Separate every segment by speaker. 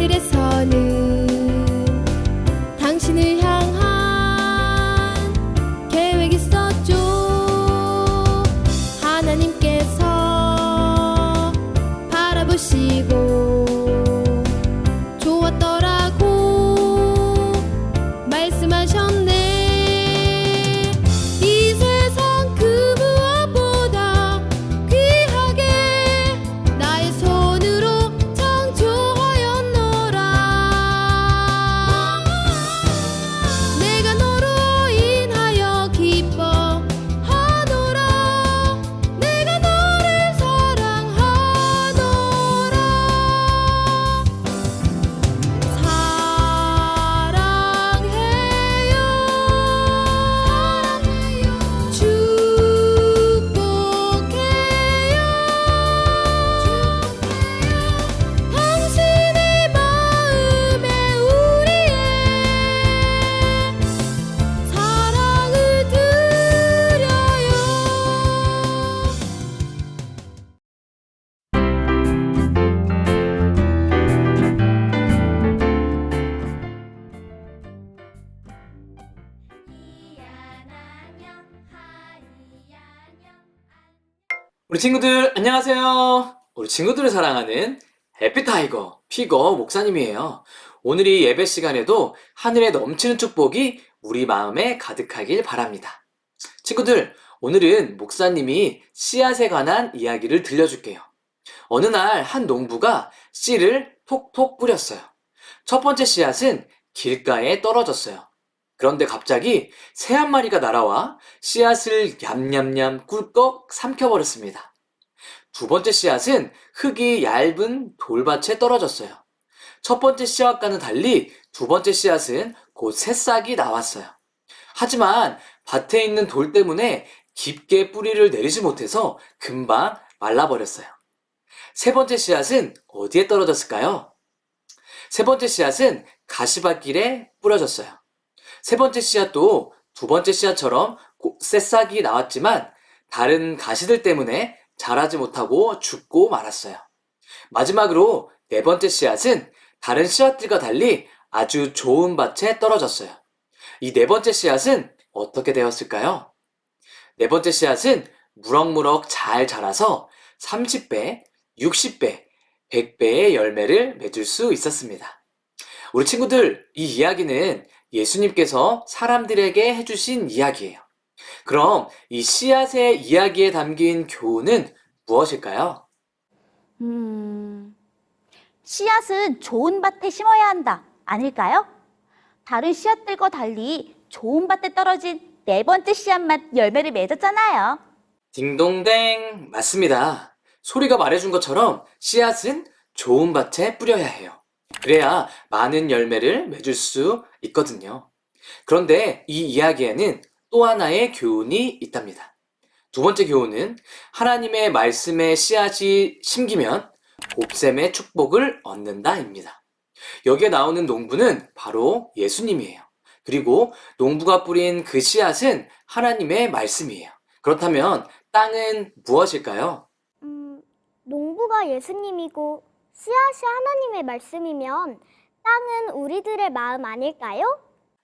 Speaker 1: 하늘에서는 당신을 향한 계획 있었죠. 하나님께서 바라보시고 좋았더라고 말씀하셨네. 이 세상 그 무엇보다 귀하게 나의 손으로 창조하였노라. 내가 너로 인하여 기뻐하노라. 내가 너를 사랑하노라. 사랑해요. 축복해요. 당신의 마음에 우리의 사랑을 드려요.
Speaker 2: 우리 친구들 안녕하세요. 우리 친구들을 사랑하는 해피타이거 피거 목사님이에요. 오늘 이 예배 시간에도 하늘에 넘치는 축복이 우리 마음에 가득하길 바랍니다. 친구들, 오늘은 목사님이 씨앗에 관한 이야기를 들려줄게요. 어느 날 한 농부가 씨를 톡톡 뿌렸어요. 첫 번째 씨앗은 길가에 떨어졌어요. 그런데 갑자기 새 한 마리가 날아와 씨앗을 냠냠냠 꿀꺽 삼켜버렸습니다. 두 번째 씨앗은 흙이 얇은 돌밭에 떨어졌어요. 첫 번째 씨앗과는 달리 두 번째 씨앗은 곧 새싹이 나왔어요. 하지만 밭에 있는 돌 때문에 깊게 뿌리를 내리지 못해서 금방 말라버렸어요. 세 번째 씨앗은 어디에 떨어졌을까요? 세 번째 씨앗은 가시밭길에 뿌려졌어요. 세 번째 씨앗도 두 번째 씨앗처럼 새싹이 나왔지만 다른 가시들 때문에 자라지 못하고 죽고 말았어요. 마지막으로 네 번째 씨앗은 다른 씨앗들과 달리 아주 좋은 밭에 떨어졌어요. 이 네 번째 씨앗은 어떻게 되었을까요? 네 번째 씨앗은 무럭무럭 잘 자라서 30배, 60배, 100배의 열매를 맺을 수 있었습니다. 우리 친구들, 이 이야기는 예수님께서 사람들에게 해주신 이야기예요. 그럼 이 씨앗의 이야기에 담긴 교훈은 무엇일까요?
Speaker 3: 씨앗은 좋은 밭에 심어야 한다. 아닐까요? 다른 씨앗들과 달리 좋은 밭에 떨어진 네 번째 씨앗만 열매를 맺었잖아요.
Speaker 2: 딩동댕, 맞습니다. 소리가 말해준 것처럼 씨앗은 좋은 밭에 뿌려야 해요. 그래야 많은 열매를 맺을 수 있거든요. 그런데 이 이야기에는 또 하나의 교훈이 있답니다. 두 번째 교훈은 하나님의 말씀에 씨앗이 심기면 곱셈의 축복을 얻는다입니다. 여기에 나오는 농부는 바로 예수님이에요. 그리고 농부가 뿌린 그 씨앗은 하나님의 말씀이에요. 그렇다면 땅은 무엇일까요?
Speaker 4: 농부가 예수님이고 씨앗이 하나님의 말씀이면 땅은 우리들의 마음 아닐까요?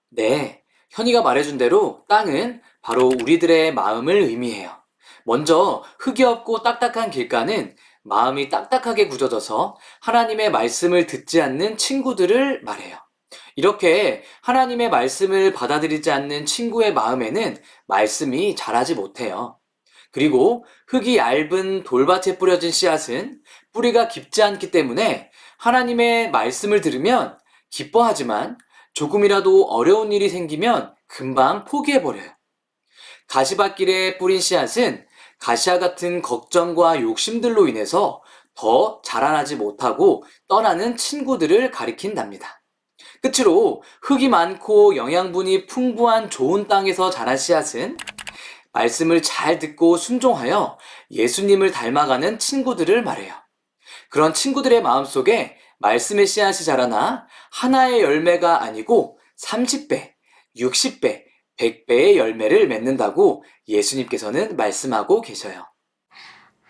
Speaker 2: 네, 현이가 말해준 대로 땅은 바로 우리들의 마음을 의미해요. 먼저 흙이 없고 딱딱한 길가는 마음이 딱딱하게 굳어져서 하나님의 말씀을 듣지 않는 친구들을 말해요. 이렇게 하나님의 말씀을 받아들이지 않는 친구의 마음에는 말씀이 자라지 못해요. 그리고 흙이 얇은 돌밭에 뿌려진 씨앗은 뿌리가 깊지 않기 때문에 하나님의 말씀을 들으면 기뻐하지만 조금이라도 어려운 일이 생기면 금방 포기해버려요. 가시밭길에 뿌린 씨앗은 가시와 같은 걱정과 욕심들로 인해서 더 자라나지 못하고 떠나는 친구들을 가리킨답니다. 끝으로 흙이 많고 영양분이 풍부한 좋은 땅에서 자란 씨앗은 말씀을 잘 듣고 순종하여 예수님을 닮아가는 친구들을 말해요. 그런 친구들의 마음속에 말씀의 씨앗이 자라나 하나의 열매가 아니고 30배, 60배, 100배의 열매를 맺는다고 예수님께서는 말씀하고 계셔요.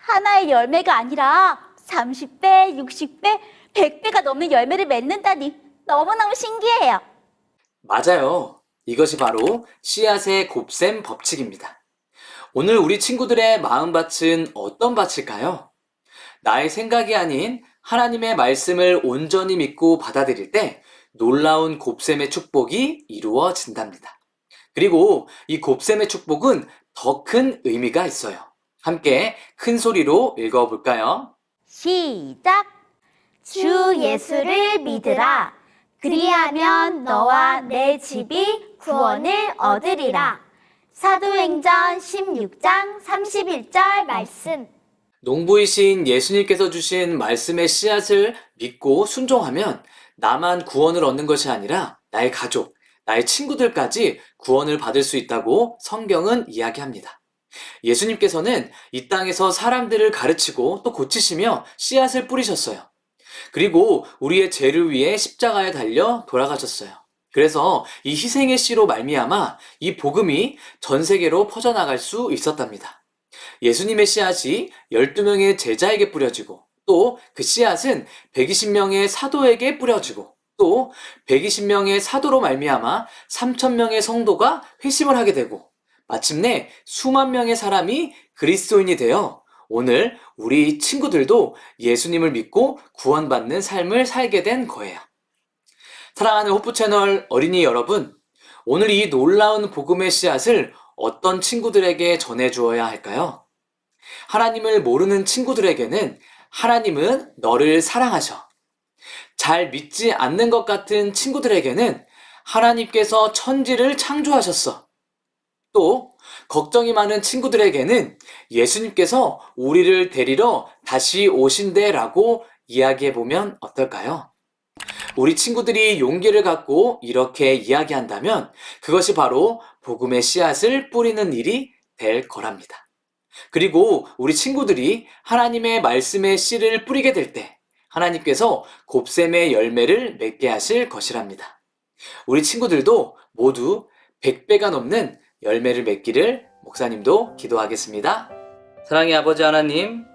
Speaker 3: 하나의 열매가 아니라 30배, 60배, 100배가 넘는 열매를 맺는다니 너무너무 신기해요.
Speaker 2: 맞아요. 이것이 바로 씨앗의 곱셈 법칙입니다. 오늘 우리 친구들의 마음밭은 어떤 밭일까요? 나의 생각이 아닌 하나님의 말씀을 온전히 믿고 받아들일 때 놀라운 곱셈의 축복이 이루어진답니다. 그리고 이 곱셈의 축복은 더 큰 의미가 있어요. 함께 큰 소리로 읽어볼까요?
Speaker 3: 시작! 주 예수를 믿으라. 그리하면 너와 내 집이 구원을 얻으리라. 사도행전 16장 31절 말씀.
Speaker 2: 농부이신 예수님께서 주신 말씀의 씨앗을 믿고 순종하면 나만 구원을 얻는 것이 아니라 나의 가족, 나의 친구들까지 구원을 받을 수 있다고 성경은 이야기합니다. 예수님께서는 이 땅에서 사람들을 가르치고 또 고치시며 씨앗을 뿌리셨어요. 그리고 우리의 죄를 위해 십자가에 달려 돌아가셨어요. 그래서 이 희생의 씨로 말미암아 이 복음이 전 세계로 퍼져나갈 수 있었답니다. 예수님의 씨앗이 12명의 제자에게 뿌려지고 또 그 씨앗은 120명의 사도에게 뿌려지고 또 120명의 사도로 말미암아 3,000명의 성도가 회심을 하게 되고 마침내 수만 명의 사람이 그리스도인이 되어 오늘 우리 친구들도 예수님을 믿고 구원받는 삶을 살게 된 거예요. 사랑하는 호프 채널 어린이 여러분, 오늘 이 놀라운 복음의 씨앗을 어떤 친구들에게 전해주어야 할까요? 하나님을 모르는 친구들에게는 하나님은 너를 사랑하셔. 잘 믿지 않는 것 같은 친구들에게는 하나님께서 천지를 창조하셨어. 또 걱정이 많은 친구들에게는 예수님께서 우리를 데리러 다시 오신대라고 이야기해보면 어떨까요? 우리 친구들이 용기를 갖고 이렇게 이야기한다면 그것이 바로 복음의 씨앗을 뿌리는 일이 될 거랍니다. 그리고 우리 친구들이 하나님의 말씀의 씨를 뿌리게 될 때 하나님께서 곱셈의 열매를 맺게 하실 것이랍니다. 우리 친구들도 모두 100배가 넘는 열매를 맺기를 목사님도 기도하겠습니다. 사랑의 아버지 하나님,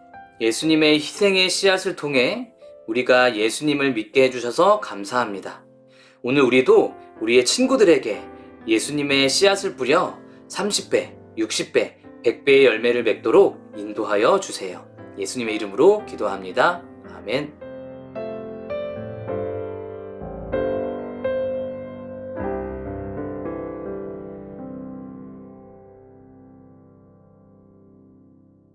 Speaker 2: 예수님의 희생의 씨앗을 통해 우리가 예수님을 믿게 해주셔서 감사합니다. 오늘 우리도 우리의 친구들에게 예수님의 씨앗을 뿌려 30배, 60배, 100배의 열매를 맺도록 인도하여 주세요. 예수님의 이름으로 기도합니다. 아멘.